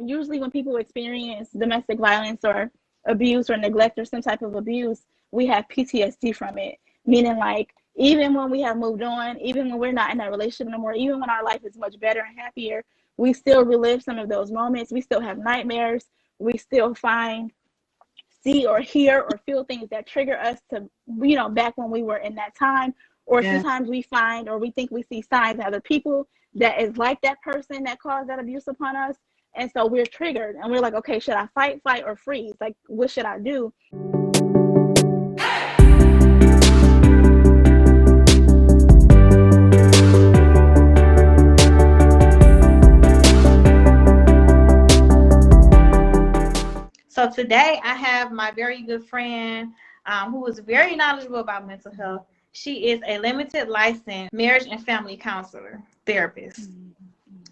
Usually when people experience domestic violence or abuse or neglect or some type of abuse, we have PTSD from it. Meaning, like, even when we have moved on, even when we're not in that relationship no more, even when our life is much better and happier, we still relive some of those moments. We still have nightmares. We still see or hear or feel things that trigger us to, back when we were in that time. Or sometimes we find or we think we see signs in other people that is like that person that caused that abuse upon us. And so we're triggered and we're like, okay, should I fight, or freeze? Like, what should I do? So today I have my very good friend who is very knowledgeable about mental health. She is a limited licensed marriage and family counselor, therapist.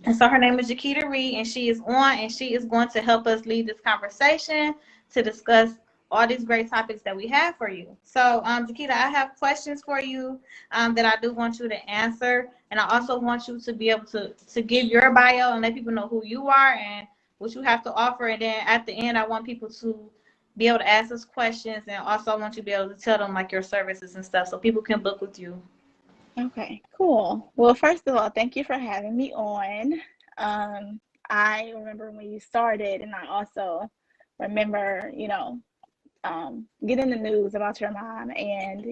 And so her name is Jakita Reed, and she is going to help us lead this conversation to discuss all these great topics that we have for you. So, Jakita, I have questions for you that I do want you to answer. And I also want you to be able to give your bio and let people know who you are and what you have to offer. And then at the end, I want people to be able to ask us questions. And also I want you to be able to tell them like your services and stuff so people can book with you. Okay, cool. Well, first of all, thank you for having me on. I remember when you started, and I also remember, getting the news about your mom, and,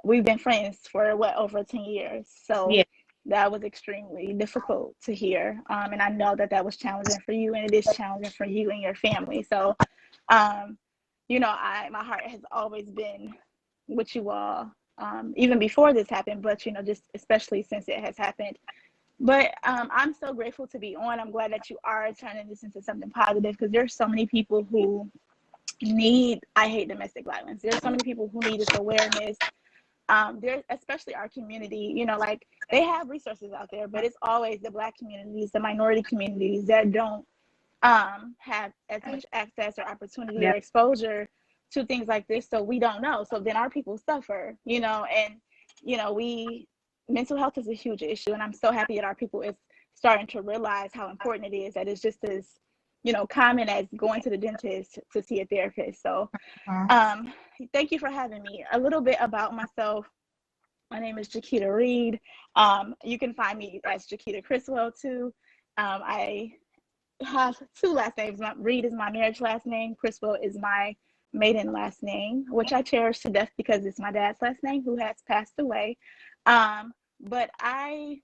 we've been friends for over 10 years. So yeah, that was extremely difficult to hear. And I know that was challenging for you, and it is challenging for you and your family. So, my heart has always been with you all. Even before this happened, but just especially since it has happened. But I'm so grateful to be on. I'm glad that you are turning this into something positive, because there's so many people who I hate domestic violence. There's so many people who need this awareness. There's especially our community, like, they have resources out there, but it's always the Black communities, the minority communities that don't have as much access or opportunity or exposure to things like this, so we don't know. So then our people suffer, and mental health is a huge issue, and I'm so happy that our people is starting to realize how important it is, that it's just as common as going to the dentist to see a therapist. So thank you for having me. A little bit about myself. My name is Jakita Reed. You can find me as Jakita Criswell too. I have two last names. Reed is my marriage last name. Criswell is my maiden last name, which I cherish to death because it's my dad's last name, who has passed away. But I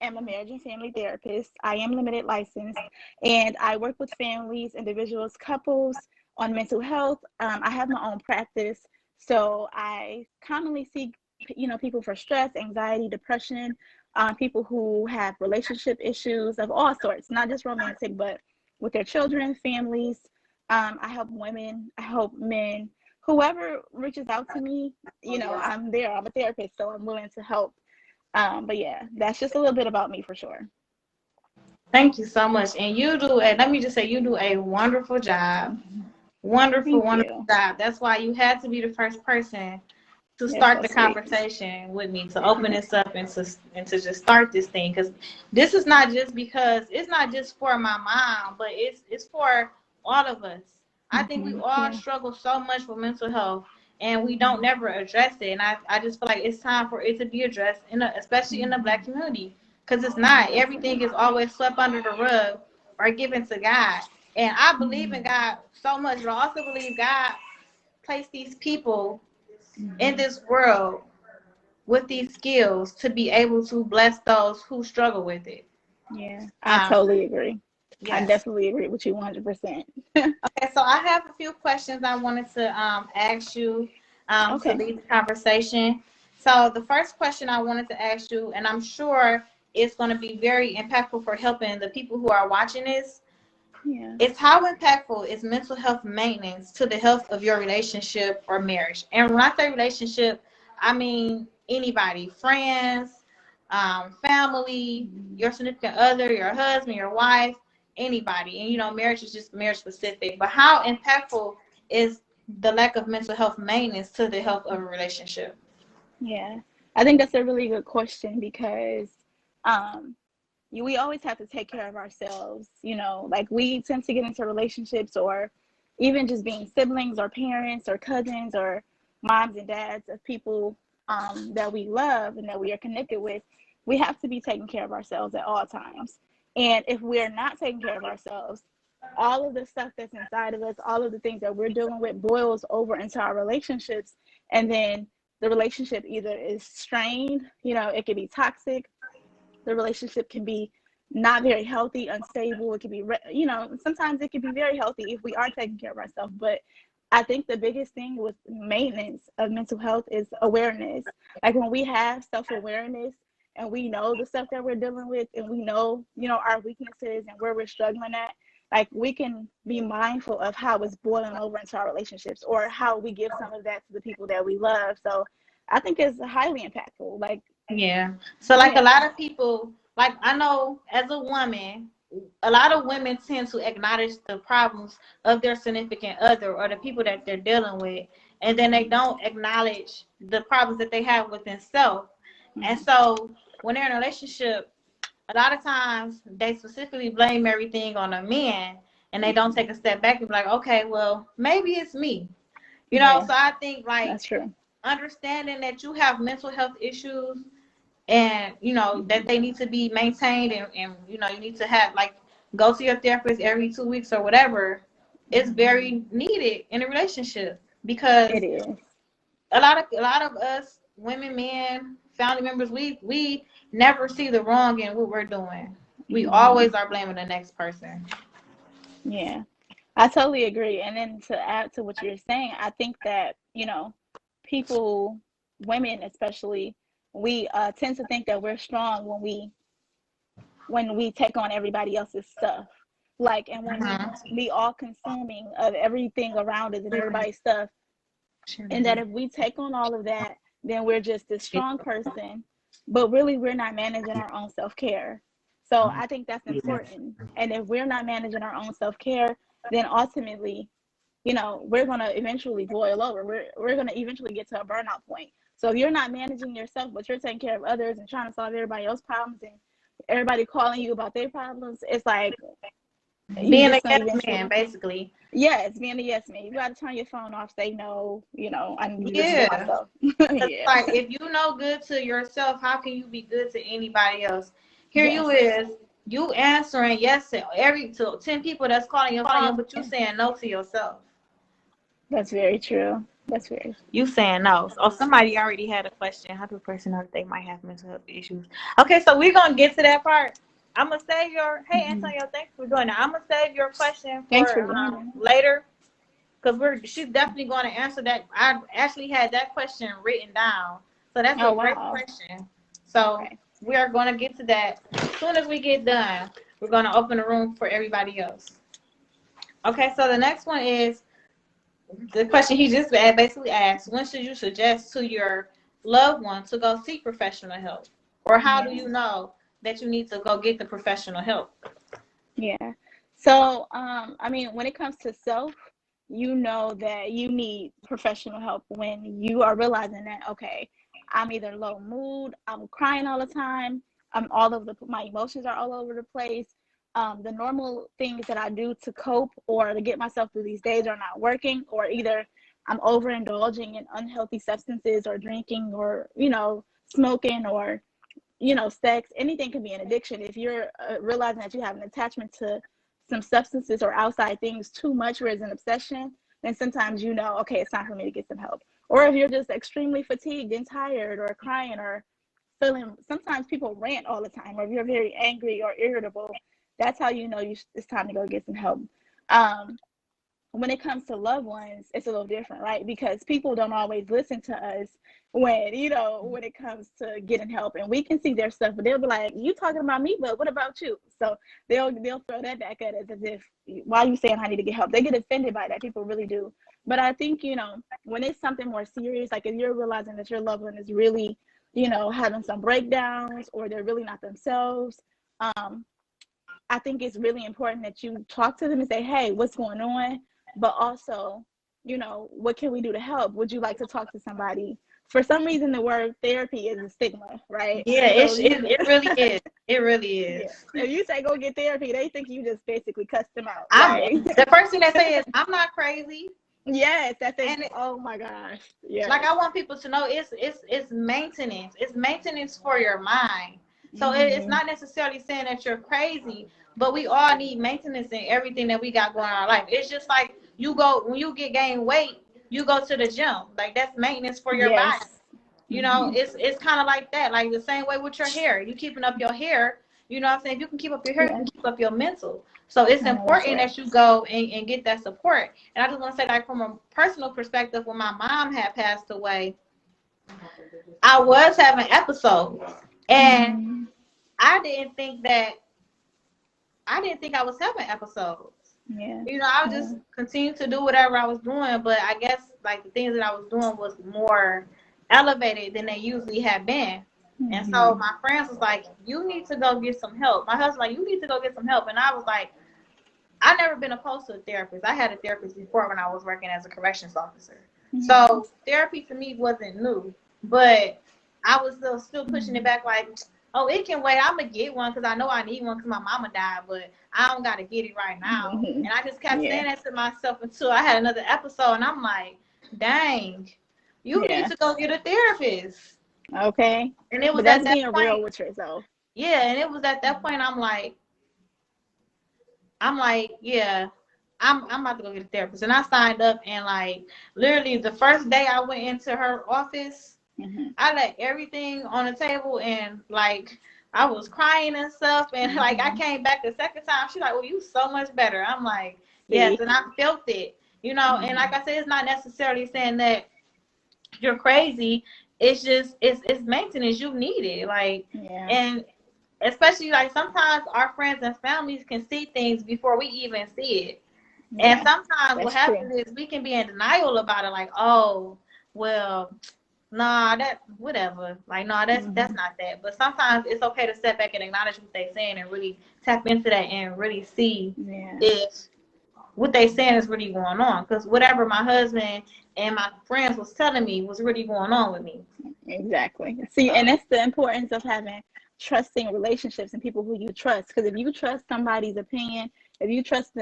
am a marriage and family therapist. I am limited licensed, and I work with families, individuals, couples on mental health. I have my own practice, so I commonly see people for stress, anxiety, depression, people who have relationship issues of all sorts, not just romantic, but with their children, families. I help women, I help men, whoever reaches out to me, I'm there. I'm a therapist, so I'm willing to help. But yeah, that's just a little bit about me for sure. Thank you so much. And you do, let me just say, you do a wonderful job. Wonderful job. That's why you had to be the first person to start the conversation with me, to open this up and to just start this thing. Because this is not just because, it's not just for my mom, but it's for all of us. I think we all struggle so much with mental health, and we don't never address it. And I just feel like it's time for it to be addressed, especially in the Black community, because it's not. Everything is always swept under the rug or given to God. And I believe in God so much, but I also believe God placed these people in this world with these skills to be able to bless those who struggle with it. Yeah, I totally agree. Yes. I definitely agree with you 100%. Okay, so I have a few questions I wanted to ask you to lead the conversation. So the first question I wanted to ask you, and I'm sure it's going to be very impactful for helping the people who are watching this, is how impactful is mental health maintenance to the health of your relationship or marriage? And when I say relationship, I mean anybody, friends, family, your significant other, your husband, your wife, anybody. And marriage is just marriage specific, but how impactful is the lack of mental health maintenance to the health of a relationship? Yeah, I think that's a really good question, because we always have to take care of ourselves. You know, like we tend to get into relationships, or even just being siblings or parents or cousins or moms and dads of people that we love and that we are connected with. We have to be taking care of ourselves at all times. And if we're not taking care of ourselves, all of the stuff that's inside of us, all of the things that we're dealing with boils over into our relationships. And then the relationship either is strained, you know, it could be toxic. The relationship can be not very healthy, unstable. It could be, you know, sometimes it can be very healthy if we are taking care of ourselves. But I think the biggest thing with maintenance of mental health is awareness. Like when we have self-awareness and we know the stuff that we're dealing with, and we know, you know, our weaknesses and where we're struggling at, like we can be mindful of how it's boiling over into our relationships, or how we give some of that to the people that we love. So I think it's highly impactful. Like, yeah. So like a lot of people, like I know as a woman, a lot of women tend to acknowledge the problems of their significant other or the people that they're dealing with, and then they don't acknowledge the problems that they have within self. And so when they're in a relationship, a lot of times they specifically blame everything on a man, and they don't take a step back and be like, okay, well, maybe it's me. You know, so I think like that's true. Understanding that you have mental health issues, and you know that they need to be maintained, and you know you need to have like go to your therapist every 2 weeks or whatever, is very needed in a relationship, because It is. a lot of us women, men, family members, we never see the wrong in what we're doing. We always are blaming the next person. Yeah, I totally agree. And then to add to what you're saying, I think that, you know, people, women especially, we tend to think that we're strong when we take on everybody else's stuff. Like, and when we all consuming of everything around us and everybody's stuff, and that if we take on all of that, then we're just this strong person, but really we're not managing our own self-care. So I think that's important. And if we're not managing our own self-care, then ultimately, you know, we're going to eventually boil over. We're going to eventually get to a burnout point. So if you're not managing yourself, but you're taking care of others and trying to solve everybody else's problems, and everybody calling you about their problems, it's like being a yes man, basically. Yes, being a yes man. You got to turn your phone off, say no, you know, I need to listen to myself. Like, if you know good to yourself, how can you be good to anybody else? Here you is, you answering yes to 10 people that's calling your phone, but you saying no to yourself. That's very true. That's very true. You saying no. Oh, somebody already had a question. How do a person know that they might have mental health issues? Okay, so we're going to get to that part. I'm going to save your, hey, Antonio, thanks for doing that. I'm going to save your question for later, because she's definitely going to answer that. I actually had that question written down. So that's a great question. So we are going to get to that. As soon as we get done, we're going to open the room for everybody else. Okay, so the next one is, the question he just basically asked, when should you suggest to your loved one to go seek professional help? Or how do you know that you need to go get the professional help? Yeah. So, I mean, when it comes to self, you know that you need professional help when you are realizing that, okay, I'm either low mood, I'm crying all the time, my emotions are all over the place. The normal things that I do to cope or to get myself through these days are not working, or either I'm overindulging in unhealthy substances or drinking or, you know, smoking or, you know, sex. Anything can be an addiction. If you're realizing that you have an attachment to some substances or outside things too much, where it's an obsession, then sometimes you know, okay, it's time for me to get some help. Or if you're just extremely fatigued and tired or crying or feeling, sometimes people rant all the time, or if you're very angry or irritable, that's how you know it's time to go get some help. When it comes to loved ones, it's a little different, right? Because people don't always listen to us when, you know, when it comes to getting help, and we can see their stuff, but they'll be like, you talking about me, but what about you? So they'll throw that back at us as if, why are you saying I need to get help? They get offended by that. People really do. But I think, you know, when it's something more serious, like if you're realizing that your loved one is really, you know, having some breakdowns, or they're really not themselves, I think it's really important that you talk to them and say, hey, what's going on? But also, you know, what can we do to help? Would you like to talk to somebody for some reason the word therapy is a stigma, right? Yeah, So it really is. It really is. Yeah. If you say go get therapy, they think you just basically cussed them out. The first thing they say is, I'm not crazy. Yes, that's it. Oh my gosh. Yeah. Like, I want people to know it's maintenance. It's maintenance for your mind. So it's not necessarily saying that you're crazy, but we all need maintenance in everything that we got going on in our life. It's just like when you gain weight, you go to the gym. Like, that's maintenance for your body. You know, it's kind of like that. Like the same way with your hair. You keeping up your hair. You know what I'm saying? If you can keep up your hair, you can keep up your mental. So it's important that you go and get that support. And I just want to say, like, from a personal perspective, when my mom had passed away, I was having episodes. And I didn't think I was having episodes. Yeah. You know, I would just continue to do whatever I was doing. But I guess, like, the things that I was doing was more elevated than they usually have been. And so my friends was like, you need to go get some help. My husband like, you need to go get some help. And I was like, I've never been opposed to a therapist. I had a therapist before when I was working as a corrections officer. So therapy to me wasn't new. But I was still pushing it back like, oh, it can wait. I'm going to get one because I know I need one because my mama died. But I don't got to get it right now. And I just kept saying that to myself until I had another episode. And I'm like, dang. You need to go get a therapist. Okay. And it was that's being real with yourself. Yeah, and it was at that point I'm like, yeah, I'm about to go get a therapist. And I signed up, and like literally the first day I went into her office, I let everything on the table, and like I was crying and stuff, and like I came back the second time. She's like, well, you so much better. I'm like, yes, and I felt it. You know, and like I said, it's not necessarily saying that you're crazy. It's just it's maintenance. You need it. Like, and especially like sometimes our friends and families can see things before we even see it. And sometimes what happens is we can be in denial about it, like, oh, well, nah, that whatever. Like, no, that's not that. But sometimes it's okay to step back and acknowledge what they're saying and really tap into that and really see if what they saying is really going on. Because whatever my husband and my friends was telling me was really going on with me. Exactly. See, and that's the importance of having trusting relationships and people who you trust. Because if you trust somebody's opinion, if you trust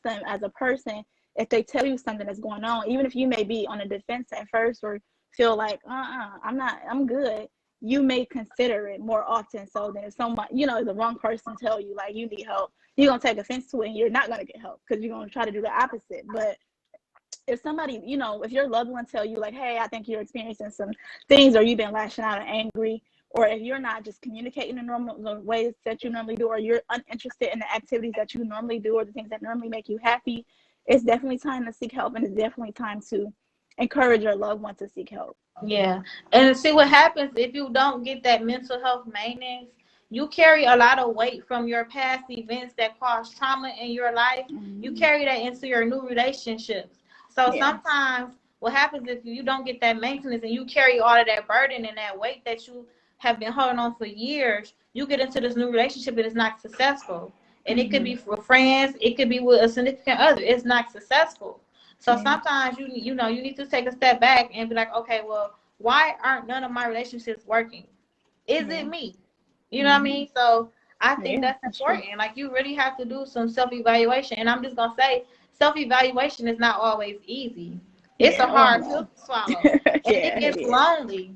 them as a person, if they tell you something that's going on, even if you may be on a defense at first or feel like, I'm good, you may consider it more often so than if someone, the wrong person tell you like you need help, you're going to take offense to it and you're not going to get help because you're going to try to do the opposite. But if somebody, if your loved one tell you like, hey, I think you're experiencing some things, or you've been lashing out and angry, or if you're not just communicating in the ways that you normally do, or you're uninterested in the activities that you normally do or the things that normally make you happy, it's definitely time to seek help, and it's definitely time to encourage your loved one to seek help. Yeah. And see what happens if you don't get that mental health maintenance. You carry a lot of weight from your past events that caused trauma in your life. You carry that into your new relationships. So sometimes what happens if you don't get that maintenance and you carry all of that burden and that weight that you have been holding on for years, you get into this new relationship and it's not successful. And it could be with friends, it could be with a significant other. It's not successful. So sometimes you need to take a step back and be like, okay, well, why aren't none of my relationships working? Is it me? You know what I mean? So I think that's important. Like, you really have to do some self-evaluation. And I'm just going to say, self-evaluation is not always easy. It's a hard pill to swallow. And it gets lonely.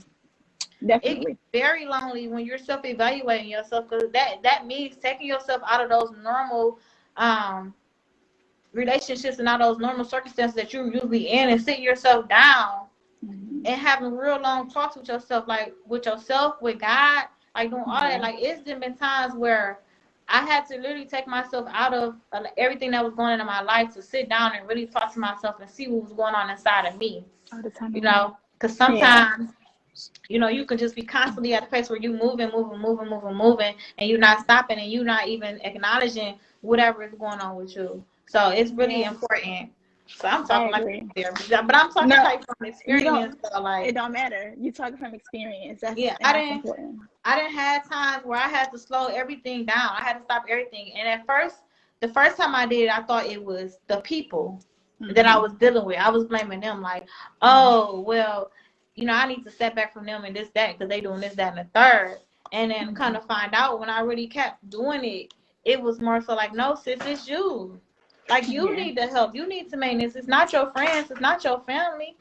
Definitely. It gets very lonely when you're self-evaluating yourself, because that means taking yourself out of those normal relationships and all those normal circumstances that you're usually in, and sit yourself down and having real long talks with yourself, like with yourself, with God, like doing all that. Like, it's been times where I had to literally take myself out of everything that was going on in my life to sit down and really talk to myself and see what was going on inside of me. All the time. Because sometimes you can just be constantly at a place where you moving, and you're not stopping, and you're not even acknowledging whatever is going on with you. So it's really important. So I'm talking like there, but I'm talking like from experience. So like, it don't matter. You talking from experience. That's important. I didn't have times where I had to slow everything down. I had to stop everything. And at first, the first time I did it, I thought it was the people that I was dealing with. I was blaming them, like, oh, well, you know, I need to step back from them and this, that, because they doing this, that, and the third. And then kind of find out when I really kept doing it, it was more so like, no, sis, it's you. Like, you need to help. You need to make this. It's not your friends. It's not your family.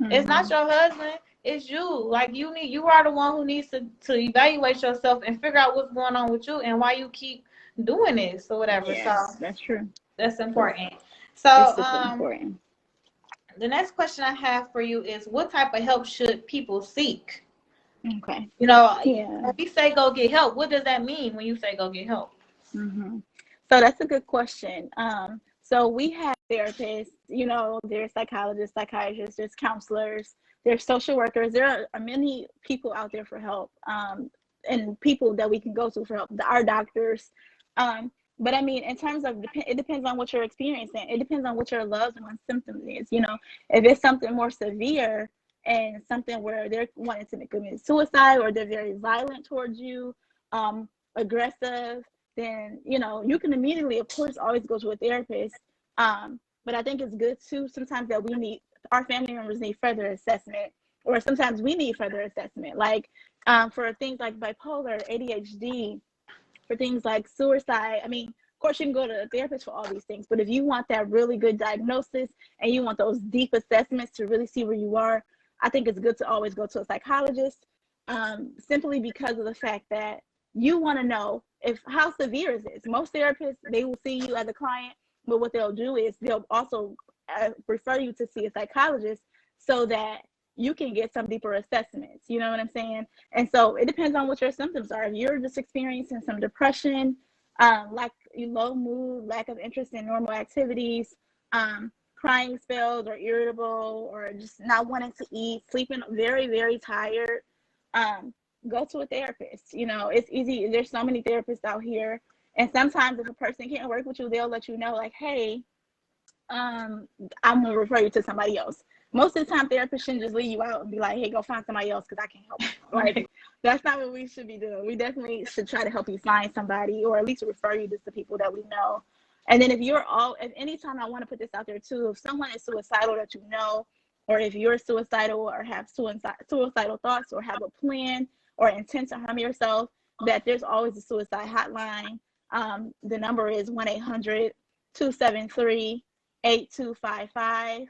It's not your husband. It's you. Like, you are the one who needs to evaluate yourself and figure out what's going on with you and why you keep doing this or whatever. Yes, so that's true. That's important. So, important. The next question I have for you is, what type of help should people seek? Okay. You know, if we say go get help, what does that mean when you say go get help? So that's a good question. So we have therapists, you know, there's psychologists, psychiatrists, there's counselors, there's social workers. There are many people out there for help, and people that we can go to for help, our doctors. But I mean, in terms of, it depends on what you're experiencing. It depends on what your loved one's symptom is. You know, if it's something more severe and something where they're wanting to commit suicide, or they're very violent towards you, aggressive, then, you know, you can immediately, of course, always go to a therapist. But I think it's good too sometimes that our family members need further assessment, or sometimes we need further assessment. Like, for things like bipolar, ADHD, for things like suicide. I mean, of course, you can go to a therapist for all these things, but if you want that really good diagnosis and you want those deep assessments to really see where you are, I think it's good to always go to a psychologist, simply because of the fact that you want to know how severe is this. Most therapists, they will see you as a client, but what they'll do is they'll also refer you to see a psychologist so that you can get some deeper assessments. You know what I'm saying? And so it depends on what your symptoms are. If you're just experiencing some depression, like low mood, lack of interest in normal activities, crying spells, or irritable, or just not wanting to eat, sleeping very, very tired, go to a therapist. You know, it's easy. There's so many therapists out here. And sometimes if a person can't work with you, they'll let you know, like, hey, I'm going to refer you to somebody else. Most of the time, therapists shouldn't just leave you out and be like, hey, go find somebody else because I can't help you. Like, that's not what we should be doing. We definitely should try to help you find somebody, or at least refer you to the people that we know. And then if anytime, I want to put this out there too, if someone is suicidal that you know, or if you're suicidal or have suicidal thoughts or have a plan or intent to harm yourself, that there's always a suicide hotline. The number is 1-800-273-8255.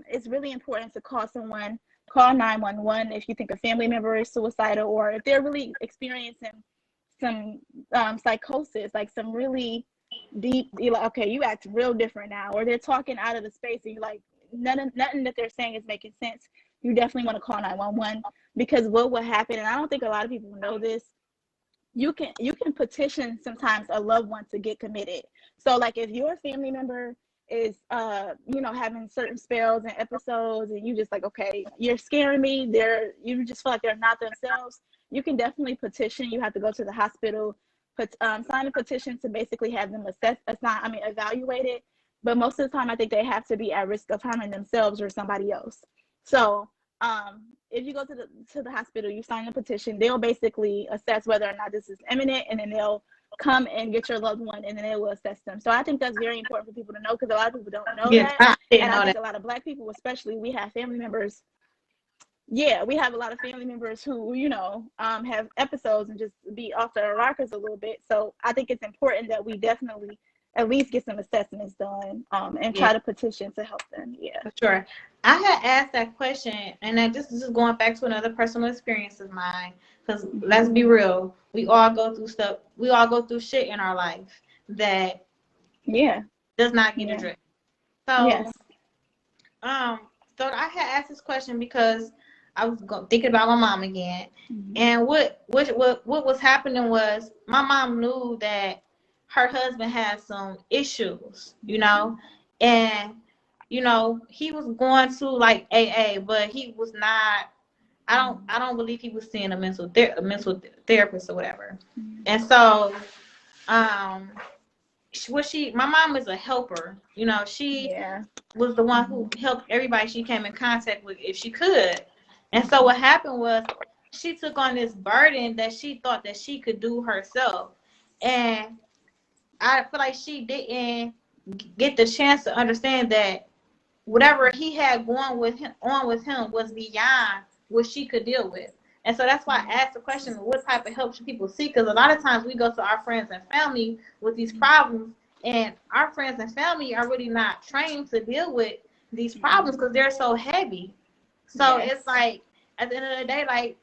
It's really important to call 911 if you think a family member is suicidal, or if they're really experiencing some psychosis, like some really deep, you're like, okay, you act real different now, or they're talking out of the space and you're like, nothing that they're saying is making sense. You definitely want to call 911, because what will happen, and I don't think a lot of people know this, you can petition sometimes a loved one to get committed. So like if your family member is having certain spells and episodes, and you just like, okay, you're scaring me, you just feel like they're not themselves, you can definitely petition. You have to go to the hospital, sign a petition to basically have them evaluated. But most of the time, I think they have to be at risk of harming themselves or somebody else. So if you go to the hospital, you sign a petition, they'll basically assess whether or not this is imminent, and then they'll come and get your loved one, and then they will assess them. So I think that's very important for people to know, because a lot of people don't know that. And I think a lot of Black people, especially, we have family members. Yeah, we have a lot of family members who, have episodes and just be off their rockers a little bit. So I think it's important that we definitely at least get some assessments done, and try to petition to help them. Yeah, for sure. I had asked that question, and then this is just going back to another personal experience of mine. Because let's be real, we all go through stuff. We all go through shit in our life that does not get addressed. So, so I had asked this question because I was thinking about my mom again, and what was happening was my mom knew that her husband had some issues, and he was going to like AA, but he was not. I don't believe he was seeing a mental therapist or whatever. And so, my mom is a helper. She was the one who helped everybody she came in contact with if she could. And so what happened was she took on this burden that she thought that she could do herself. And I feel like she didn't get the chance to understand that whatever he had going with him was beyond what she could deal with. And so that's why I asked the question, what type of help should people seek? Because a lot of times we go to our friends and family with these problems, and our friends and family are really not trained to deal with these problems because they're so heavy. So it's like, at the end of the day, like,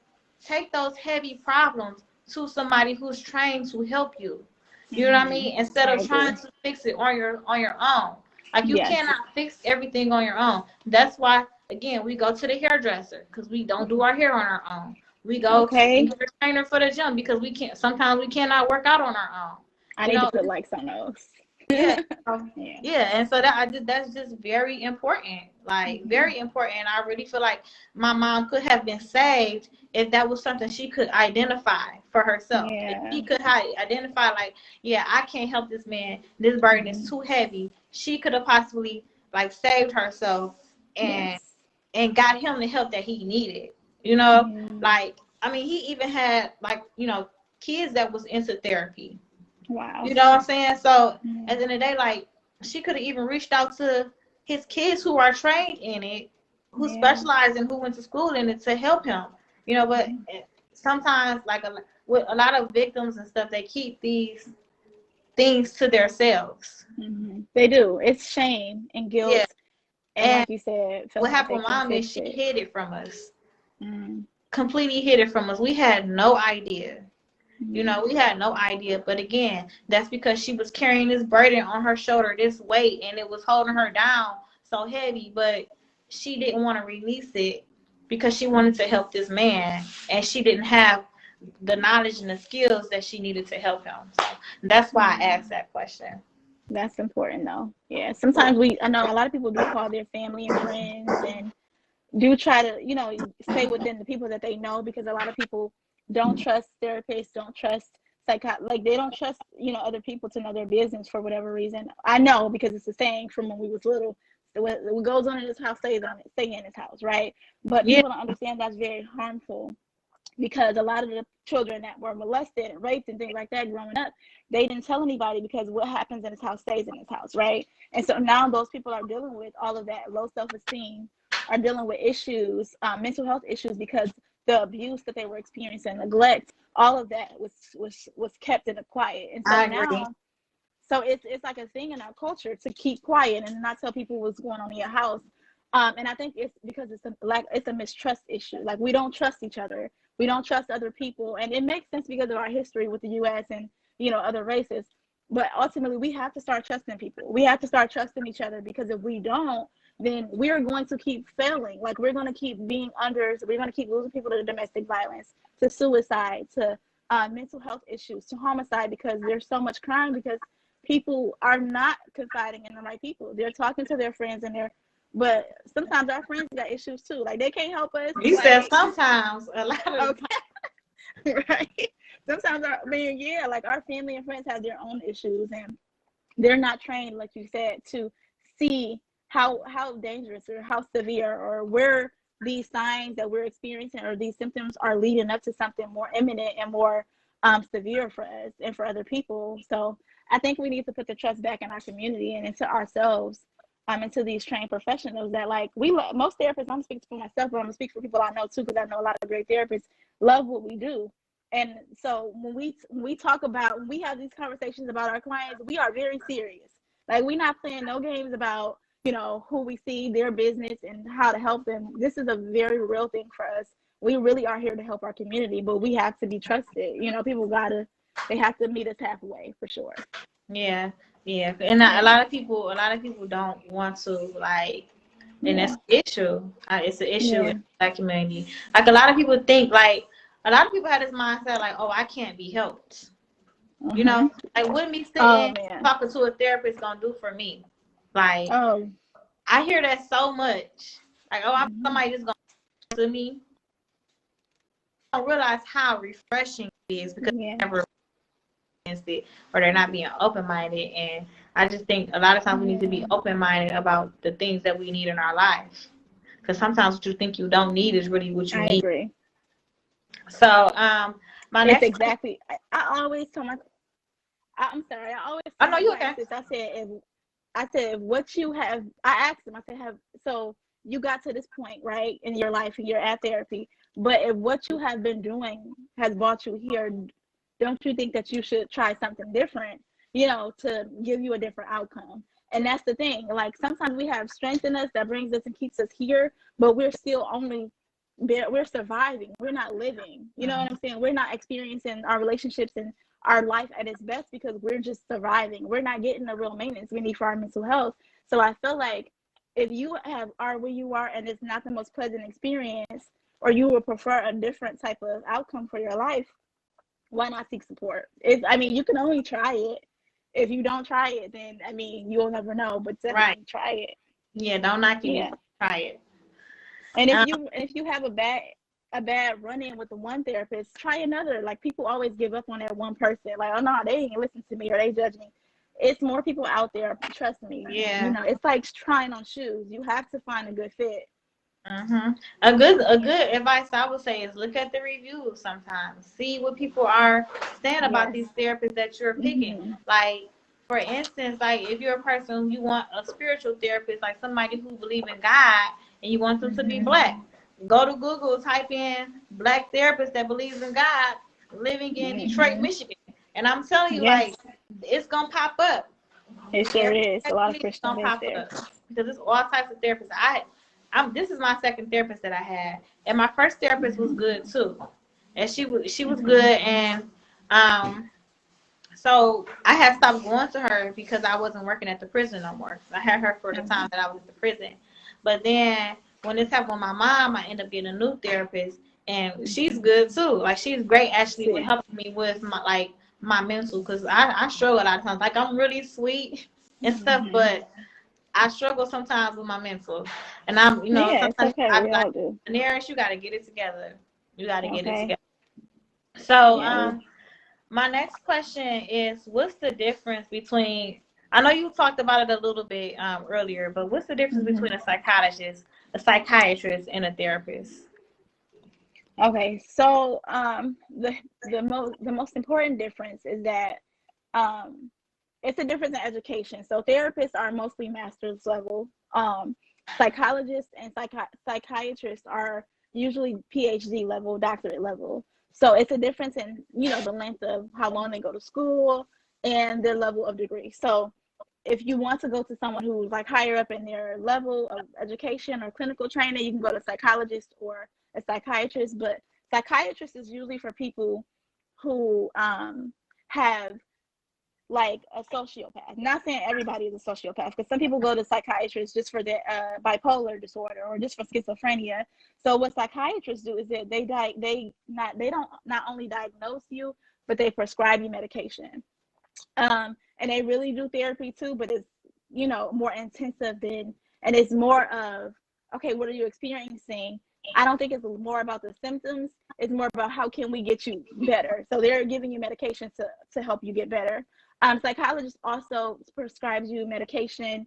take those heavy problems to somebody who's trained to help you. You know what I mean? Instead of trying to fix it on your own. Like, you cannot fix everything on your own. That's why, again, we go to the hairdresser because we don't do our hair on our own. We go to the trainer for the gym because sometimes we cannot work out on our own. I need to put likes on those. Yeah. And so that's just very important, like very important. And I really feel like my mom could have been saved if that was something she could identify for herself. If she could identify, like, I can't help this man, this burden is too heavy, she could have possibly, like, saved herself and got him the help that he needed, you know. Like, I mean, he even had, like, you know, kids that was into therapy. Wow. You know what I'm saying? So at the end of the day, like, she could have even reached out to his kids who are trained in it, who specialize in, who went to school in it, to help him. You know, but sometimes, like, with a lot of victims and stuff, they keep these things to themselves. They do. It's shame and guilt. Yeah. And like you said, what happened with mom is she hid it from us. Completely hid it from us. We had no idea. You know, we had no idea. But again, that's because she was carrying this burden on her shoulder, this weight, and it was holding her down so heavy. But she didn't want to release it because she wanted to help this man, and she didn't have the knowledge and the skills that she needed to help him. So that's why I asked that question. That's important, though. Yeah, sometimes I know a lot of people do call their family and friends and do try to, you know, stay within the people that they know, because a lot of people don't trust therapists, don't trust like they don't trust, you know, other people to know their business for whatever reason. I know, because it's a saying from when we was little, what goes on in this house stay in this house, right? But people don't understand that's very harmful, because a lot of the children that were molested and raped and things like that growing up, they didn't tell anybody, because what happens in this house stays in this house, right? And so now those people are dealing with all of that low self-esteem, are dealing with issues, mental health issues, because the abuse that they were experiencing, neglect, all of that was kept in the quiet. And so now, so it's like a thing in our culture to keep quiet and not tell people what's going on in your house. And I think it's because it's a mistrust issue. Like, we don't trust each other. We don't trust other people. And it makes sense because of our history with the US and, you know, other races. But ultimately, we have to start trusting people. We have to start trusting each other, because if we don't, then we're going to keep failing. Like, we're going to keep being we're going to keep losing people to domestic violence, to suicide, to mental health issues, to homicide, because there's so much crime, because people are not confiding in the right people. They're talking to their friends, but sometimes our friends got issues too. Like, they can't help us. You said sometimes, a lot of right. Sometimes like our family and friends have their own issues, and they're not trained, like you said, to see how dangerous or how severe or where these signs that we're experiencing or these symptoms are leading up to something more imminent and more severe for us and for other people. So I think we need to put the trust back in our community and into ourselves, into these trained professionals that, like, most therapists, I'm speaking for myself, but I'm gonna speak for people I know too, because I know a lot of great therapists love what we do. And so when we talk about, when we have these conversations about our clients, we are very serious. Like, we're not playing no games about, you know, who we see, their business, and how to help them. This is a very real thing for us. We really are here to help our community, but we have to be trusted. You know, they have to meet us halfway, for sure. Yeah. And a lot of people don't want to, like, and that's the issue. It's an issue in that community. Like, a lot of people think, like, a lot of people have this mindset, like, oh, I can't be helped. You know, like, what me sitting talking to a therapist gonna do for me? Like, I hear that so much. Like, oh, I'm somebody just gonna to me. I don't realize how refreshing it is, because they never experienced it, or they're not being open-minded. And I just think a lot of times we need to be open-minded about the things that we need in our life, because sometimes what you think you don't need is really what you need. I agree. So, my next I always tell my, I'm sorry, I always know you okay. I said, I said, what you have, I asked him, I said, so you got to this point, right, in your life and you're at therapy, but if what you have been doing has brought you here, don't you think that you should try something different, to give you a different outcome? And that's the thing. Like, sometimes we have strength in us that brings us and keeps us here, but we're still we're surviving. We're not living. You know what I'm saying? We're not experiencing our relationships and our life at its best because we're just surviving. We're not getting the real maintenance we need for our mental health. So I feel like if you are where you are and it's not the most pleasant experience, or you would prefer a different type of outcome for your life, why not seek support? You can only try it. If you don't try it, then you'll never know. But definitely try it. Yeah, don't knock it. Yeah, try it. And if you have a bad run-in with the one therapist, try another. Like, people always give up on that one person. Like, oh no, they ain't listen to me, or they judge me. It's more people out there. Trust me. Yeah. It's like trying on shoes. You have to find a good fit. A good advice I would say is look at the reviews sometimes. See what people are saying about these therapists that you're picking. Like, for instance, like if you're a person, you want a spiritual therapist, like somebody who believes in God and you want them to be Black. Go to Google, type in Black therapist that believes in God living in Detroit, Michigan. And I'm telling you, like, it's going to pop up. It sure is. A lot of Christian pop up because there's all types of therapists. This is my second therapist that I had, and my first therapist was good too, and she was good, and so I had stopped going to her because I wasn't working at the prison no more. I had her for the time that I was at the prison, but then when this happened with my mom, I ended up getting a new therapist, and she's good too. Like, she's great actually with helping me with my mental, because I struggle a lot of times. Like, I'm really sweet and stuff, but I struggle sometimes with my mental, and I'm, sometimes okay. I'm like, Daenerys, you got to get it together. You got to get it together. So, my next question is, what's the difference between? I know you talked about it a little bit earlier, but what's the difference between a psychiatrist, and a therapist? Okay, so the most important difference is that it's a difference in education. So therapists are mostly master's level. Psychologists and psychiatrists are usually PhD level, doctorate level. So it's a difference in, the length of how long they go to school and their level of degree. So if you want to go to someone who's like higher up in their level of education or clinical training, you can go to a psychologist or a psychiatrist. But psychiatrist is usually for people who have like a sociopath. Not saying everybody is a sociopath, because some people go to psychiatrists just for their bipolar disorder or just for schizophrenia. So what psychiatrists do is that they don't not only diagnose you, but they prescribe you medication. And they really do therapy too, but it's more intensive and it's more of, okay, what are you experiencing? I don't think it's more about the symptoms. It's more about how can we get you better. So they're giving you medication to help you get better. Psychologists also prescribes you medication.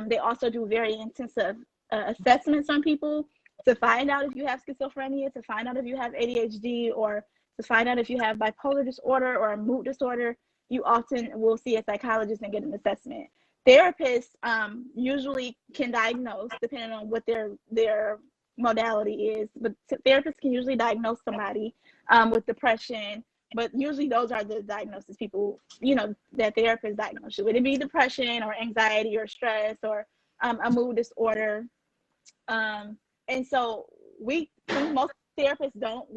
They also do very intensive assessments on people to find out if you have schizophrenia, to find out if you have ADHD, or to find out if you have bipolar disorder or a mood disorder. You often will see a psychologist and get an assessment. Therapists usually can diagnose depending on what their modality is, but therapists can usually diagnose somebody with depression. But usually those are the diagnosis people, that therapists diagnose you. Would it be depression or anxiety or stress or a mood disorder? And so most therapists don't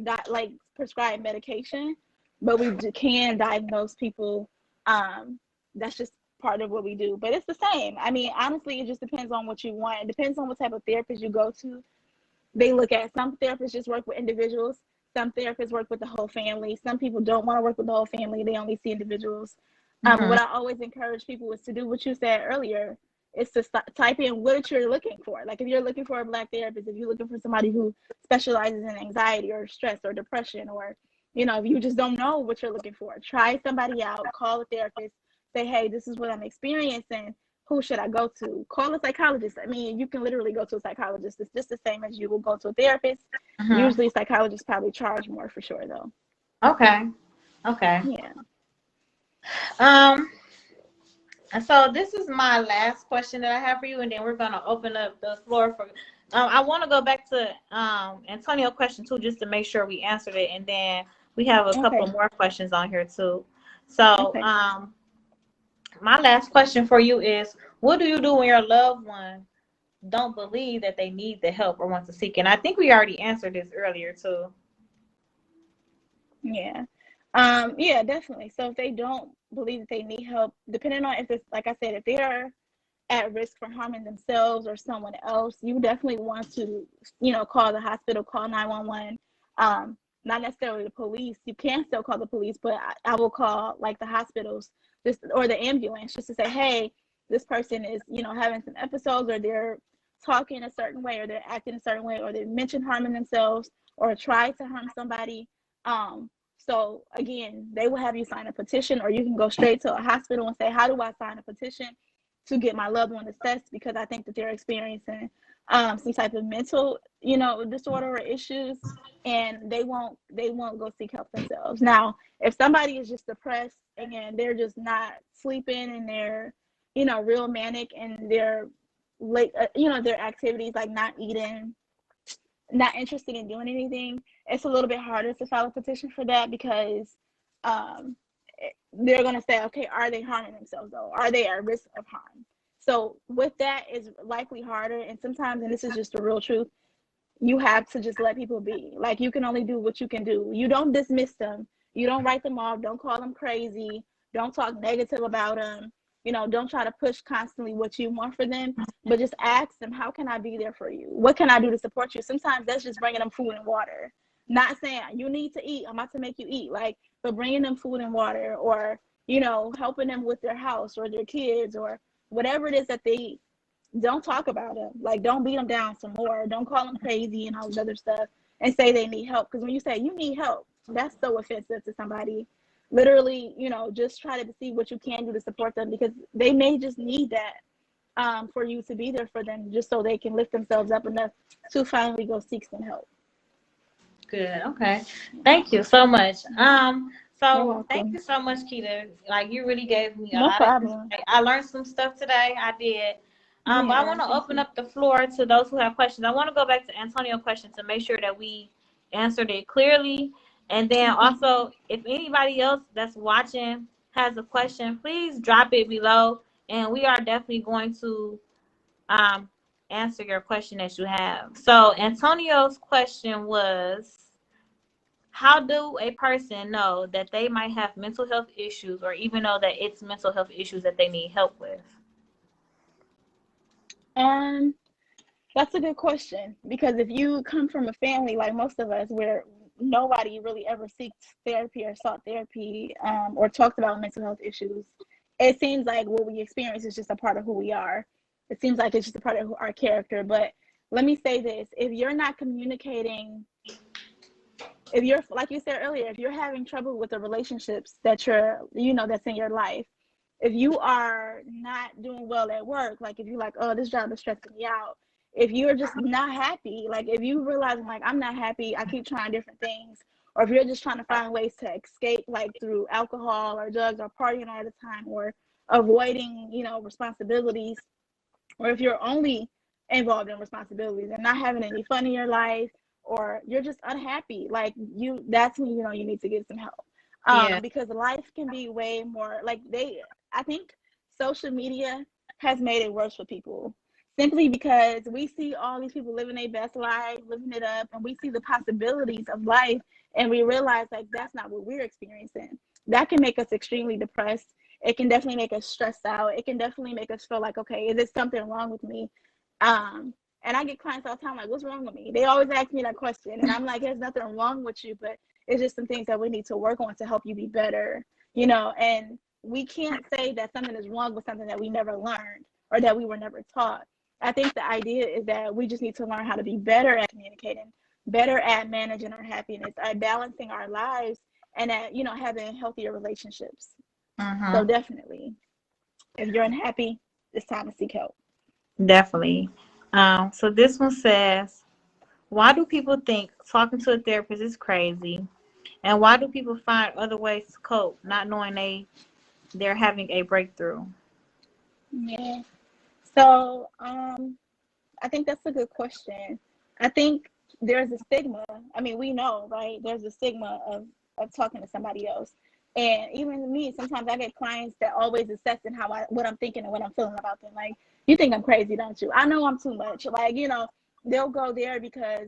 prescribe medication, but we can diagnose people. That's just part of what we do. But it's the same. Honestly, it just depends on what you want. It depends on what type of therapist you go to. They look at, some therapists just work with individuals. Some therapists work with the whole family. Some people don't want to work with the whole family. They only see individuals. What I always encourage people is to do what you said earlier, is to type in what you're looking for. Like, if you're looking for a Black therapist, if you're looking for somebody who specializes in anxiety or stress or depression, or, if you just don't know what you're looking for, try somebody out, call a therapist, say, hey, this is what I'm experiencing. Who should I go to? Call a psychologist. You can literally go to a psychologist. It's just the same as you will go to a therapist. Usually psychologists probably charge more for sure, though. Okay. Yeah. So this is my last question that I have for you, and then we're gonna open up the floor for. I want to go back to Antonio's question too, just to make sure we answered it, and then we have a couple more questions on here too. So my last question for you is, what do you do when your loved one don't believe that they need the help or want to seek it? And I think we already answered this earlier too. Yeah. Yeah, definitely. So if they don't believe that they need help, depending on if it's, like I said, if they are at risk for harming themselves or someone else, you definitely want to, call the hospital, call 911. Not necessarily the police. You can still call the police, but I will call like the hospitals just or the ambulance just to say, hey, this person is, having some episodes, or they're talking a certain way, or they're acting a certain way, or they mention harming themselves or try to harm somebody. So again, they will have you sign a petition, or you can go straight to a hospital and say, how do I sign a petition to get my loved one assessed, because I think that they're experiencing some type of mental, disorder or issues, and they won't go seek help themselves. Now, if somebody is just depressed and they're just not sleeping, and they're, real manic, and they're late, their activities like not eating, not interested in doing anything, it's a little bit harder to file a petition for that, because um, they're going to say, okay, are they harming themselves though? Are they at risk of harm? So with that, is likely harder. And sometimes, and this is just the real truth, you have to just let people be. Like, you can only do what you can do. You don't dismiss them. You don't write them off. Don't call them crazy. Don't talk negative about them. Don't try to push constantly what you want for them, but just ask them, how can I be there for you? What can I do to support you? Sometimes that's just bringing them food and water. Not saying you need to eat, I'm about to make you eat, like, but bringing them food and water, or, helping them with their house or their kids, or whatever it is that they eat. Don't talk about them. Like, don't beat them down some more. Don't call them crazy and all this other stuff and say they need help. Because when you say you need help, that's so offensive to somebody. Literally, just try to see what you can do to support them, because they may just need that, for you to be there for them, just so they can lift themselves up enough to finally go seek some help. Good. Okay. Thank you so much. So thank you so much, Keita. Like, you really gave me a lot of insight. I learned some stuff today. I did. But I want to open up the floor to those who have questions. I want to go back to Antonio's question to make sure that we answered it clearly. And then also, if anybody else that's watching has a question, please drop it below. And we are definitely going to answer your question that you have. So Antonio's question was, how do a person know that they might have mental health issues, or even know that it's mental health issues that they need help with? That's a good question, because if you come from a family like most of us, where nobody really ever seeks therapy or sought therapy, or talked about mental health issues, it seems like what we experience is just a part of who we are. It seems like it's just a part of our character. But let me say this: if you're not communicating, if you're, like you said earlier, if you're having trouble with the relationships that that's in your life, if you are not doing well at work, like if you're like, oh, this job is stressing me out, if you're just not happy, like if you realize, like, I'm not happy, I keep trying different things, or if you're just trying to find ways to escape, like through alcohol or drugs or partying all the time, or avoiding, responsibilities, or if you're only involved in responsibilities and not having any fun in your life, or you're just unhappy, like, that's when you need to get some help. Because life can be way more, like, I think social media has made it worse for people, simply because we see all these people living their best life, living it up, and we see the possibilities of life, and we realize, like, that's not what we're experiencing. That can make us extremely depressed. It can definitely make us stressed out. It can definitely make us feel like, okay, is there something wrong with me? And I get clients all the time like, what's wrong with me? They always ask me that question, and I'm like, there's nothing wrong with you, but it's just some things that we need to work on to help you be better, and we can't say that something is wrong with something that we never learned or that we were never taught. I think the idea is that we just need to learn how to be better at communicating, better at managing our happiness, at balancing our lives, and at, having healthier relationships. So definitely, if you're unhappy, it's time to seek help. Definitely. So this one says, why do people think talking to a therapist is crazy? And why do people find other ways to cope, not knowing they're having a breakthrough? Yeah. So, I think that's a good question. I think there's a stigma. I mean, we know, right? There's a stigma of talking to somebody else. And even me, sometimes I get clients that always assessing what I'm thinking and what I'm feeling about them. Like, you think I'm crazy, don't you? I know I'm too much. Like, they'll go there because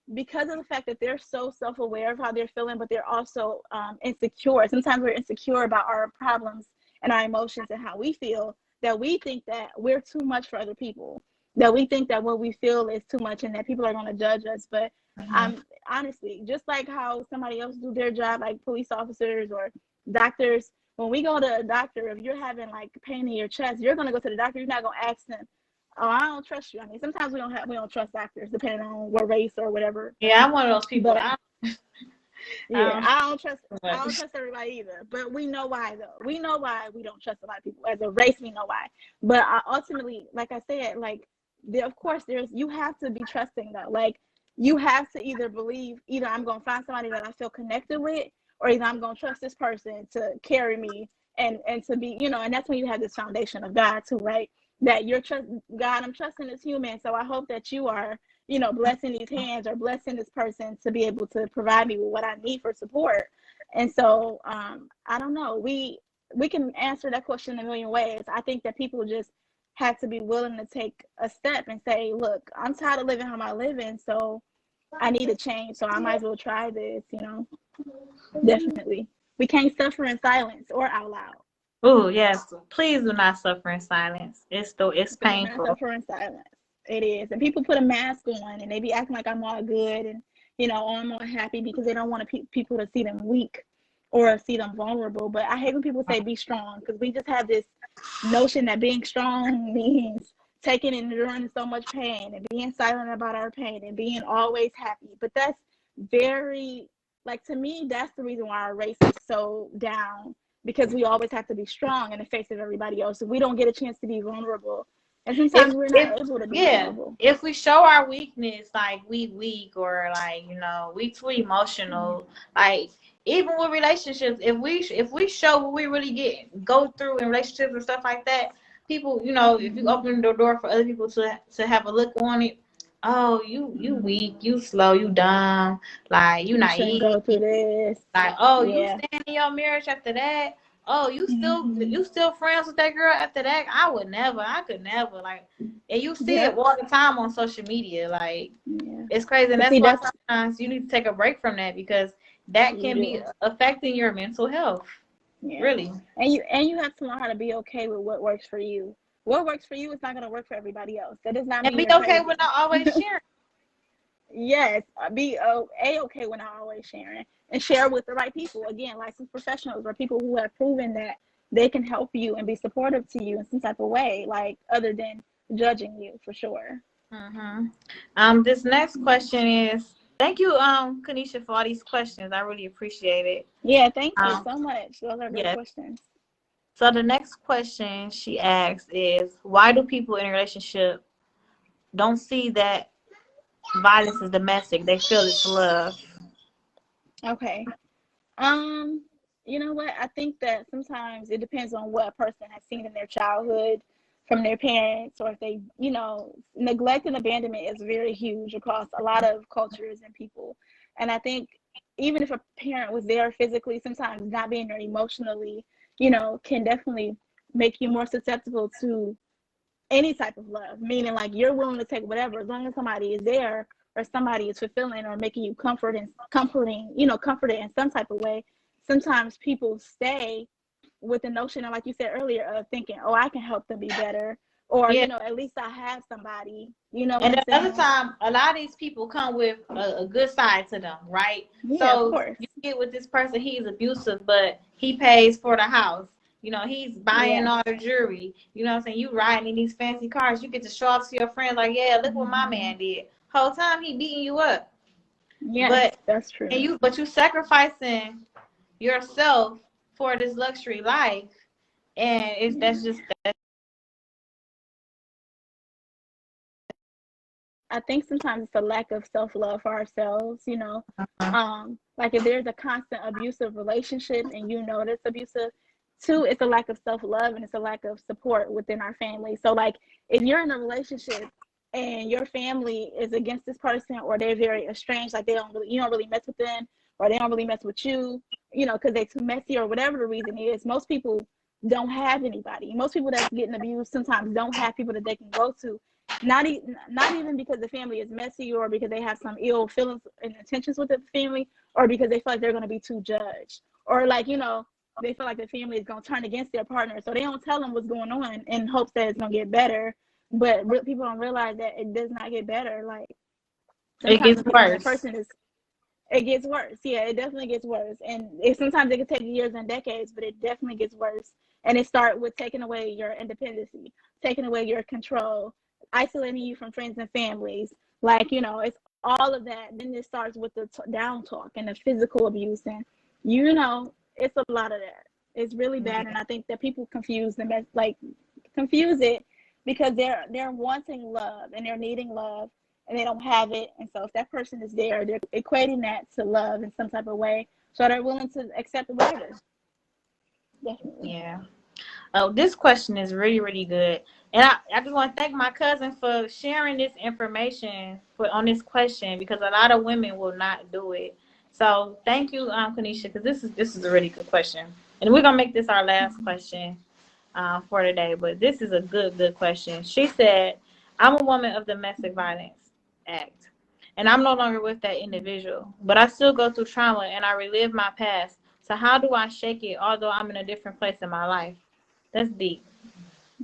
of the fact that they're so self-aware of how they're feeling, but they're also insecure. Sometimes we're insecure about our problems and our emotions and how we feel, that we think that we're too much for other people, that we think that what we feel is too much and that people are going to judge us. But I'm honestly, just like how somebody else do their job, like police officers or doctors, when we go to a doctor, if you're having like pain in your chest, you're going to go to the doctor. You're not going to ask them, oh, I don't trust you. I mean, sometimes we don't trust doctors depending on what race or whatever. Yeah, I'm one of those people. But yeah, I don't Much. trust everybody either. But we know why though. We know why we don't trust a lot of people. As a race, we know why. But ultimately, like I said, like of course you have to be trusting though. Like you have to either believe either I'm gonna find somebody that I feel connected with, or either I'm gonna trust this person to carry me and to be, and that's when you have this foundation of God too, right? That you're God, I'm trusting this human, so I hope that you are, blessing these hands or blessing this person to be able to provide me with what I need for support. And so I don't know, we can answer that question a million ways. I think that people just have to be willing to take a step and say, look, I'm tired of living how I'm living, so I need a change, so I might as well try this. Definitely, we can't suffer in silence or out loud. Oh yes, please do not suffer in silence. It's Do not painful. suffer in silence. It is. And people put a mask on and they be acting like I'm all good and, I'm all happy because they don't want people to see them weak or see them vulnerable. But I hate when people say be strong, because we just have this notion that being strong means taking and enduring so much pain and being silent about our pain and being always happy. But that's very, like, to me, that's the reason why our race is so down, because we always have to be strong in the face of everybody else. So we don't get a chance to be vulnerable. And sometimes we're not able to be vulnerable. If we show our weakness, like we weak or like we too emotional, like even with relationships, if we show what we really go through in relationships and stuff like that, people, if you open the door for other people to have a look on it, oh, you weak, you slow, you dumb, like you shouldn't naive, go through this. like, oh, you Yeah. stand in your marriage after that. Oh, you still friends with that girl after that? I could never, like, and you see it all the time on social media, like, it's crazy. And But that's see, why sometimes you need to take a break from that, because that can be affecting your mental health. Really. And you have to learn how to be okay with what works for you. What works for you is not going to work for everybody else. That does not And mean be you're okay crazy. with not always sharing. Yes, be okay when not always sharing, and share with the right people. Again, licensed professionals or people who have proven that they can help you and be supportive to you in some type of way, like other than judging you, for sure. This next question is, thank you, Kanisha, for all these questions. I really appreciate it. Yeah, thank you so much. Those are great questions. So the next question she asks is, why do people in a relationship don't see that violence is domestic? They feel it's love. Okay. You know what? I think that sometimes it depends on what a person has seen in their childhood from their parents, or if they, neglect and abandonment is very huge across a lot of cultures and people. And I think even if a parent was there physically, sometimes not being there emotionally, can definitely make you more susceptible to any type of love, meaning like you're willing to take whatever as long as somebody is there or somebody is fulfilling or making you comforted in some type of way. Sometimes people stay with the notion of, like you said earlier, of thinking, oh, I can help them be better, or at least I have somebody, what And I'm another saying? time, a lot of these people come with a good side to them, right? Yeah, of So course. you get with this person, he's abusive, but he pays for the house. He's buying all the jewelry. You know what I'm saying? You riding in these fancy cars. You get to show off to your friends, like, yeah, look what my man did. Whole time he beating you up. Yes, that's true. But you sacrificing yourself for this luxury life, and that's just that. I think sometimes it's a lack of self-love for ourselves, like if there's a constant abusive relationship and that's abusive, Two, it's a lack of self-love, and it's a lack of support within our family. So like if you're in a relationship and your family is against this person, or they're very estranged, like you don't really mess with them, or they don't really mess with you, because they're too messy, or whatever the reason is, most people don't have anybody. Most people that's getting abused sometimes don't have people that they can go to. Not even because the family is messy, or because they have some ill feelings and intentions with the family, or because they feel like they're going to be too judged, or like, they feel like the family is going to turn against their partner. So they don't tell them what's going on in hopes that it's going to get better. But people don't realize that it does not get better. Like, it gets worse. It gets worse. Yeah, it definitely gets worse. And sometimes it can take years and decades, but it definitely gets worse. And it starts with taking away your independency, taking away your control, isolating you from friends and families. Like, it's all of that. Then it starts with the down talk and the physical abuse. And, it's a lot of that. It's really bad. And I think that people confuse it because they're wanting love and they're needing love, and they don't have it. And so if that person is there, they're equating that to love in some type of way. So they're willing to accept whatever. Definitely. Yeah. Oh, this question is really, really good. And I just want to thank my cousin for sharing this information on this question, because a lot of women will not do it. So thank you, Kanisha, because this is a really good question. And we're going to make this our last question for today. But this is a good question. She said, I'm a woman of Domestic Violence Act, and I'm no longer with that individual, but I still go through trauma and I relive my past. So how do I shake it, although I'm in a different place in my life? That's deep.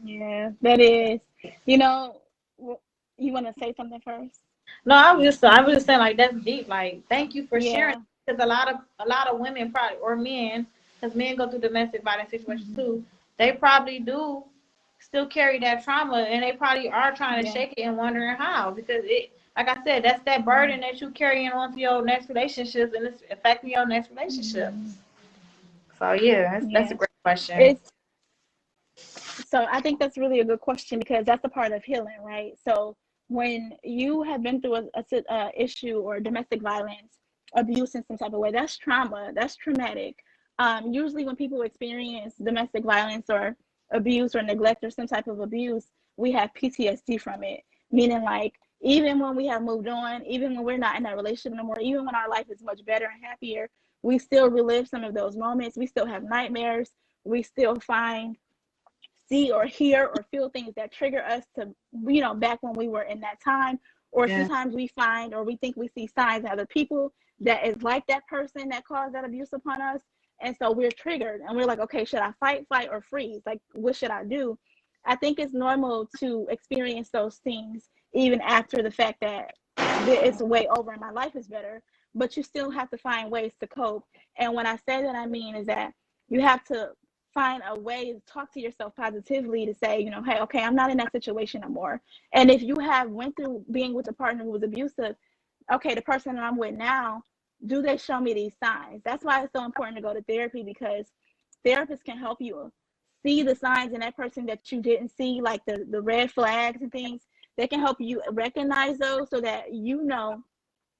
Yeah, that is. You want to say something first? No, I was just saying, like, that's deep. Like, thank you for sharing, Yeah. because a lot of women probably, or men, because men go through domestic violence situations too. They probably do still carry that trauma, and they probably are trying to shake it and wondering how, because it, like I said, that's that burden that you carrying on to your next relationships, and it's affecting your next relationships. So yeah, that's a great question. So I think that's really a good question, because that's a part of healing, right? So when you have been through a issue or domestic violence, abuse in some type of way, that's trauma, that's traumatic. Usually when people experience domestic violence or abuse or neglect or some type of abuse, we have PTSD from it, meaning like even when we have moved on, even when we're not in that relationship anymore, even when our life is much better and happier, we still relive some of those moments. We still have nightmares. We still see or hear or feel things that trigger us to, back when we were in that time. Or sometimes we find, or we think we see signs in other people that is like that person that caused that abuse upon us. And so we're triggered and we're like, okay, should I fight, or freeze? Like, what should I do? I think it's normal to experience those things even after the fact that it's way over and my life is better, but you still have to find ways to cope. And when I say that, I mean is that you have to find a way to talk to yourself positively, to say, hey, okay, I'm not in that situation anymore. And if you have went through being with a partner who was abusive, okay, the person that I'm with now, do they show me these signs? That's why it's so important to go to therapy, because therapists can help you see the signs in that person that you didn't see, like the red flags and things. They can help you recognize those, so that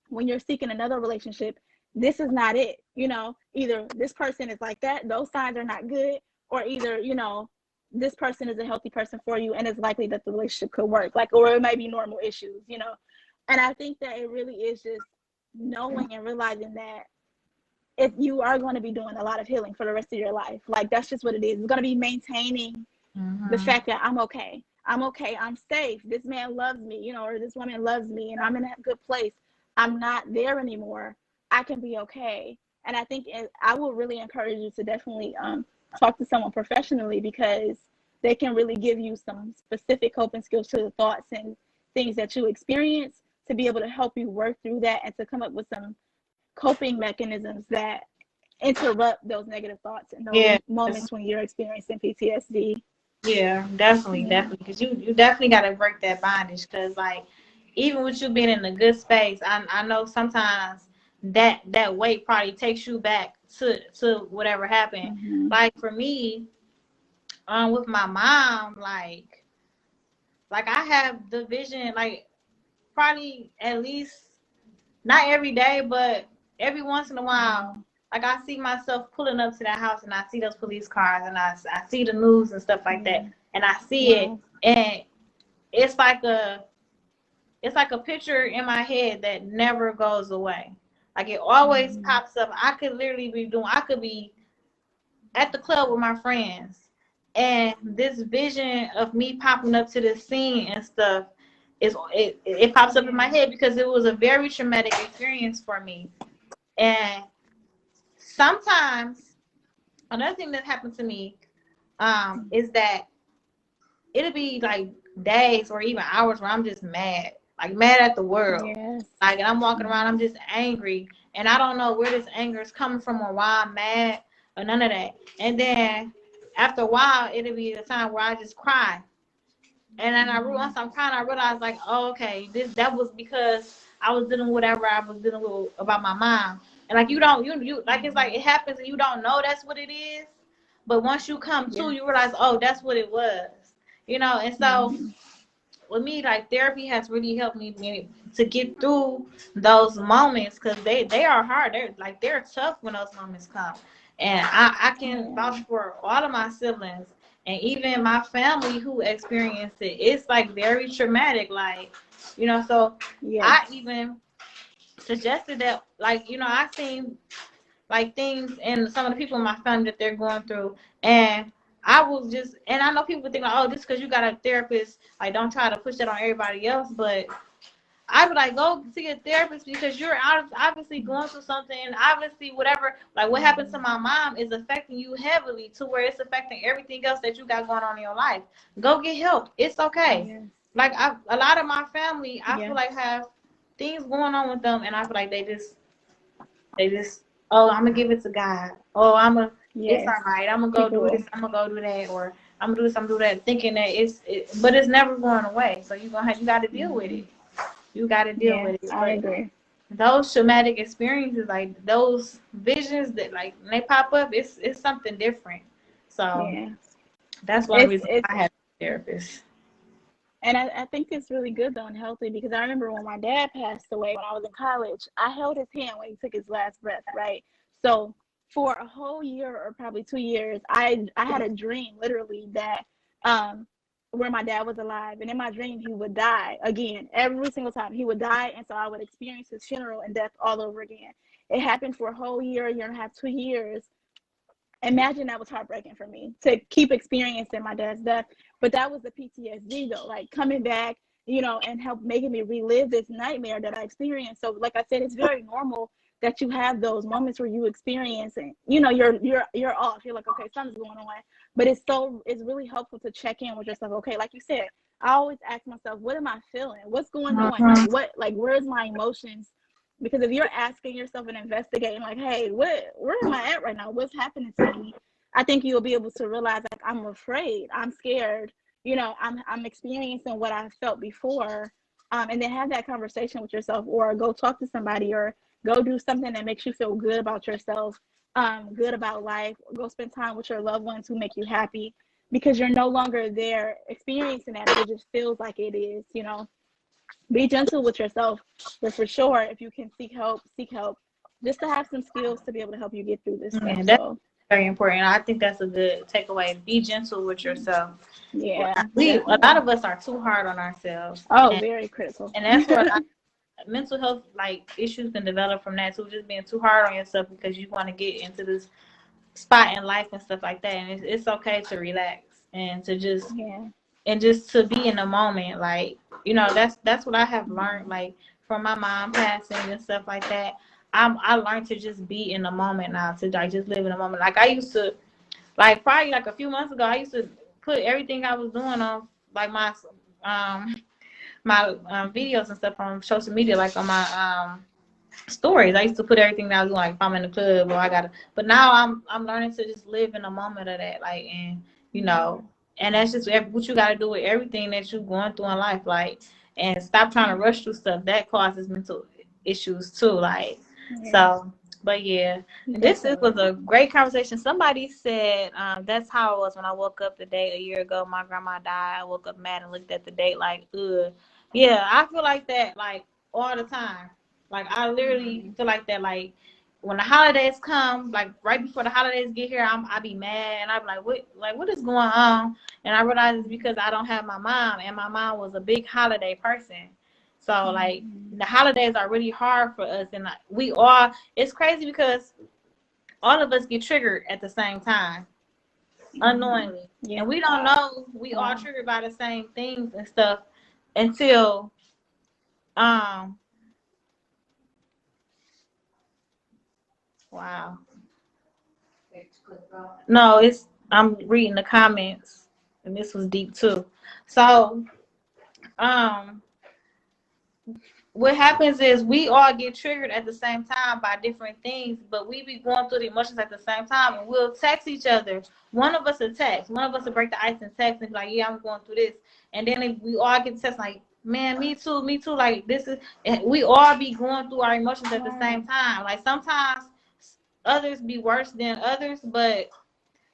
when you're seeking another relationship, this is not it. Either this person is like that, those signs are not good, or either, this person is a healthy person for you and it's likely that the relationship could work, like, or it might be normal issues. And I think that it really is just knowing and realizing that if you are going to be doing a lot of healing for the rest of your life, like, that's just what it is. It's going to be maintaining the fact that I'm okay, I'm safe, this man loves me, or this woman loves me, and I'm in a good place. I'm not there anymore. I can be okay. And I think I will really encourage you to definitely talk to someone professionally, because they can really give you some specific coping skills to the thoughts and things that you experience, to be able to help you work through that and to come up with some coping mechanisms that interrupt those negative thoughts and those moments when you're experiencing PTSD. Yeah, definitely, because you definitely got to break that bondage, because like, even with you being in a good space, I know sometimes that weight probably takes you back to whatever happened. Like for me, with my mom, like I have the vision, like probably at least not every day, but every once in a while, like I see myself pulling up to that house and I see those police cars and I see the news and stuff like that, and I see it, and it's like a picture in my head that never goes away. Like it always pops up. I could be at the club with my friends, and this vision of me popping up to this scene and stuff it pops up in my head because it was a very traumatic experience for me. And sometimes another thing that happened to me is that it'll be like days or even hours where I'm just mad, like mad at the world. Like, and I'm walking around, I'm just angry, and I don't know where this anger is coming from or why I'm mad or none of that. And then after a while, it'll be a time where I just cry. And then once I'm crying, I realize like, oh, okay, that was because I was dealing with whatever I was dealing with about my mom. And like you like it's like it happens and you don't know that's what it is. But once you come to, you realize, oh, that's what it was. And so with me, like therapy has really helped me to get through those moments because they are hard. They're tough when those moments come. And I can vouch for all of my siblings and even my family who experienced it. It's like very traumatic, like, so I even suggested that, like, I've seen like things and some of the people in my family that they're going through, and I know people think like, oh, just because you got a therapist, like don't try to push that on everybody else, but I would like go see a therapist because you're obviously going through something, obviously whatever, like what happened to my mom is affecting you heavily to where it's affecting everything else that you got going on in your life. Go get help. It's okay. Like a lot of my family, I feel like have things going on with them, and I feel like they just, oh, I'm gonna give it to God. Oh, it's all right. I'm gonna go do this. I'm gonna go do that, or I'm gonna do this. I'm gonna do that, thinking that but it's never going away. So you got to deal with it. You got to deal with it. I agree. Those traumatic experiences, like those visions that like when they pop up, it's something different. So that's one reason I have a therapist. And I think it's really good though and healthy because I remember when my dad passed away when I was in college, I held his hand when he took his last breath, right? So for a whole year or probably 2 years, I had a dream literally that where my dad was alive, and in my dream he would die again every single time. He would die, and so I would experience his funeral and death all over again. It happened for a whole year and a half, 2 years. Imagine that was heartbreaking for me to keep experiencing my dad's death. But that was the PTSD though, like coming back, and help making me relive this nightmare that I experienced. So like I said, it's very normal that you have those moments where you experience and you're off. You're like, okay, something's going on. But it's really helpful to check in with yourself. Okay, like you said, I always ask myself, what am I feeling? What's going on? Like where's my emotions? Because if you're asking yourself and investigating, like, hey, where am I at right now? What's happening to me? I think you'll be able to realize, like, I'm afraid, I'm scared, I'm experiencing what I felt before, and then have that conversation with yourself, or go talk to somebody, or go do something that makes you feel good about yourself, good about life. Go spend time with your loved ones who make you happy, because you're no longer there experiencing that. It just feels like it is, Be gentle with yourself, but for sure, if you can seek help, just to have some skills to be able to help you get through this stuff. That's very important. I think that's a good takeaway. Be gentle with yourself. Yeah. A lot of us are too hard on ourselves. Oh, very critical. And that's where mental health like issues can develop from that too, just being too hard on yourself because you want to get into this spot in life and stuff like that. And it's okay to relax and to just and just to be in the moment. Like, that's what I have learned, like from my mom passing and stuff like that. I learned to just be in the moment now, to like just live in the moment. Like I used to, like probably like a few months ago, I used to put everything I was doing on like my videos and stuff on social media, like on my stories. I used to put everything that I was doing, like if I'm in the club or but now I'm learning to just live in the moment of that, like, and and that's just what you got to do with everything that you're going through in life, like, and stop trying to rush through stuff that causes mental issues too, like. So, but this was a great conversation. Somebody said that's how it was when I woke up the day a year ago. My grandma died. I woke up mad and looked at the date like, ugh. Yeah, I feel like that like all the time. Like I literally feel like that. Like when the holidays come, like right before the holidays get here, I be mad, and I'm like, what is going on? And I realize it's because I don't have my mom, and my mom was a big holiday person. So like the holidays are really hard for us, and we all, it's crazy because all of us get triggered at the same time, unknowingly, and we don't know we all triggered by the same things and stuff until wow. No, I'm reading the comments, and this was deep too. So, what happens is we all get triggered at the same time by different things, but we be going through the emotions at the same time, and we'll text each other. One of us will text. One of us will break the ice and text and be like, "Yeah, I'm going through this," and then we all get text like, "Man, me too, me too." Like this is, and we all be going through our emotions at the same time. Like sometimes others be worse than others, but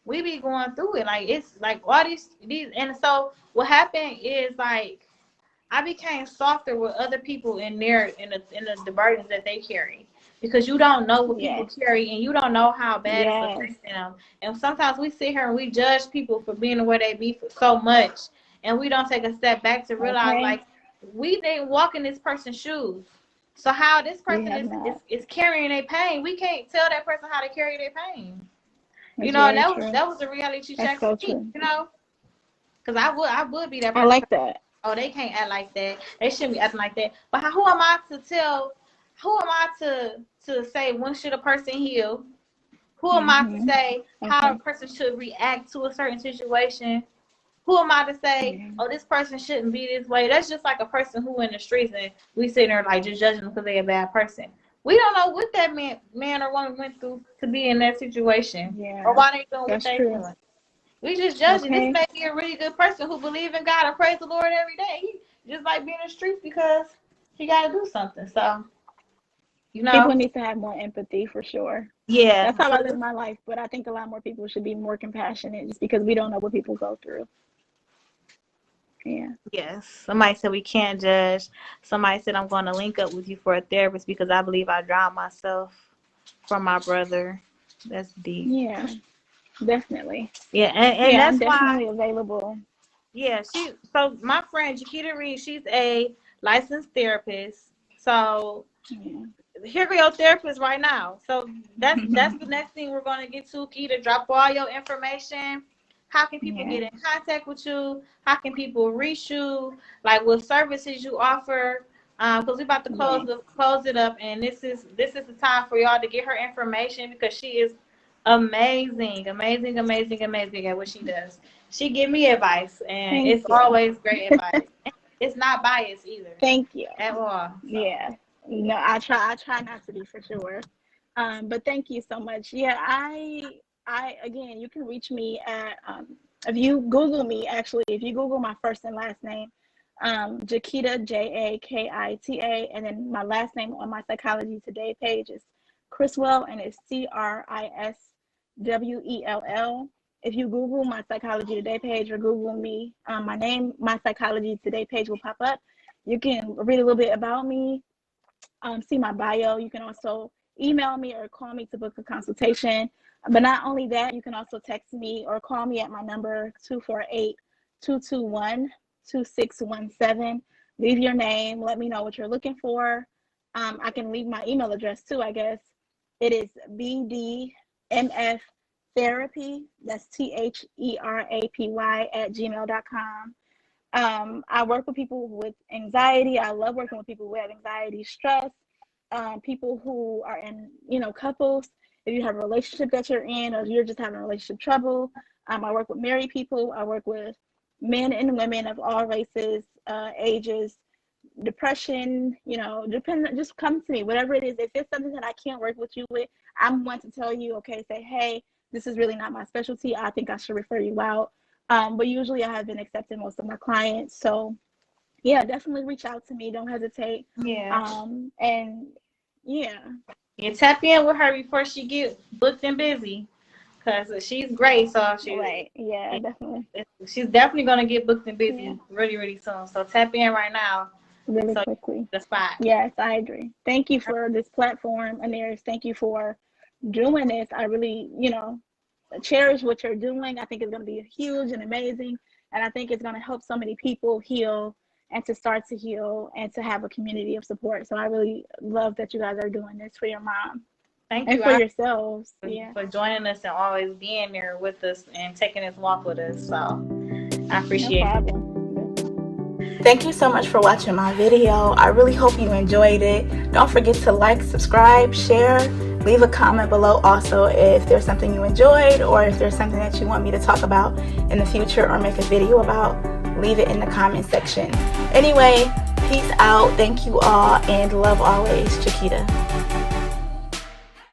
we be going through it. Like it's like all these, and so what happened is like I became softer with other people in the burdens that they carry, because you don't know what people carry, and you don't know how bad it's affecting them. And sometimes we sit here and we judge people for being the way they be for so much, and we don't take a step back to realize like we didn't walk in this person's shoes. So how this person is carrying their pain, we can't tell that person how to carry their pain. You know, and that was a reality check for me, you know, because I would be that person. I like that. Oh, they can't act like that. They shouldn't be acting like that. But who am I to tell? Who am I to say when should a person heal? Who am I to say how a person should react to a certain situation? Who am I to say, oh, this person shouldn't be this way? That's just like a person who in the streets and we sitting there like just judging them because they're a bad person. We don't know what that man or woman went through to be in that situation, or why they doing what they doing. We just judging. This may be a really good person who believes in God and praise the Lord every day. He just like being in the streets because he got to do something. So, you know, people need to have more empathy for sure. Yeah, that's how I live my life. But I think a lot more people should be more compassionate, just because we don't know what people go through. Yeah. Yes. Somebody said we can't judge. Somebody said I'm going to link up with you for a therapist because I believe I drowned myself from my brother. That's deep. Yeah. Definitely. Yeah, and that's I'm definitely available. Yeah, so my friend Jaquita Reed, she's a licensed therapist. So here go your therapist right now. So that's the next thing we're gonna get to. Keita, drop all your information. How can people get in contact with you? How can people reach you? Like what services you offer? Because we're about to close it up, and this is the time for y'all to get her information, because she is amazing at what she does. She give me advice, and it's always great advice. It's not biased either. Thank you. At all. So. Yeah. No, I try not to be, for sure. But thank you so much. Yeah, I again, you can reach me at if you Google me, actually, if you Google my first and last name, Jaquita, Jakita, and then my last name on my Psychology Today page is Criswell, and it's Criswell. If you Google my Psychology Today page or Google me, my name, my Psychology Today page will pop up. You can read a little bit about me, see my bio. You can also email me or call me to book a consultation. But not only that, you can also text me or call me at my number 248-221-2617. Leave your name. Let me know what you're looking for. I can leave my email address too, I guess. It is BDMF therapy, that's THERAPY @gmail.com. I work with people with anxiety. I love working with people who have anxiety, stress, people who are in, couples. If you have a relationship that you're in, or you're just having relationship trouble. I work with married people. I work with men and women of all races, ages. Depression, just come to me, whatever it is. If it's something that I can't work with you with, I'm one to tell you, say, hey, this is really not my specialty. I think I should refer you out. But usually I have been accepting most of my clients. So yeah, definitely reach out to me. Don't hesitate. Yeah. You tap in with her before she get booked and busy, because she's great. So definitely. She's definitely gonna get booked and busy really, really soon. So tap in right now. really So quickly. the spot. Yes, I agree. Thank you for this platform, Aniris. Thank you for doing this. I really, cherish what you're doing. I think it's going to be huge and amazing. And I think it's going to help so many people heal and to start to heal and to have a community of support. So I really love that you guys are doing this for your mom. Thank and you for yourselves. for joining us and always being there with us and taking this walk with us. So I appreciate it. Thank you so much for watching my video. I really hope you enjoyed it. Don't forget to like, subscribe, share, leave a comment below also if there's something you enjoyed or if there's something that you want me to talk about in the future or make a video about. Leave it in the comment section. Anyway, peace out. Thank you all and love always, Chiquita.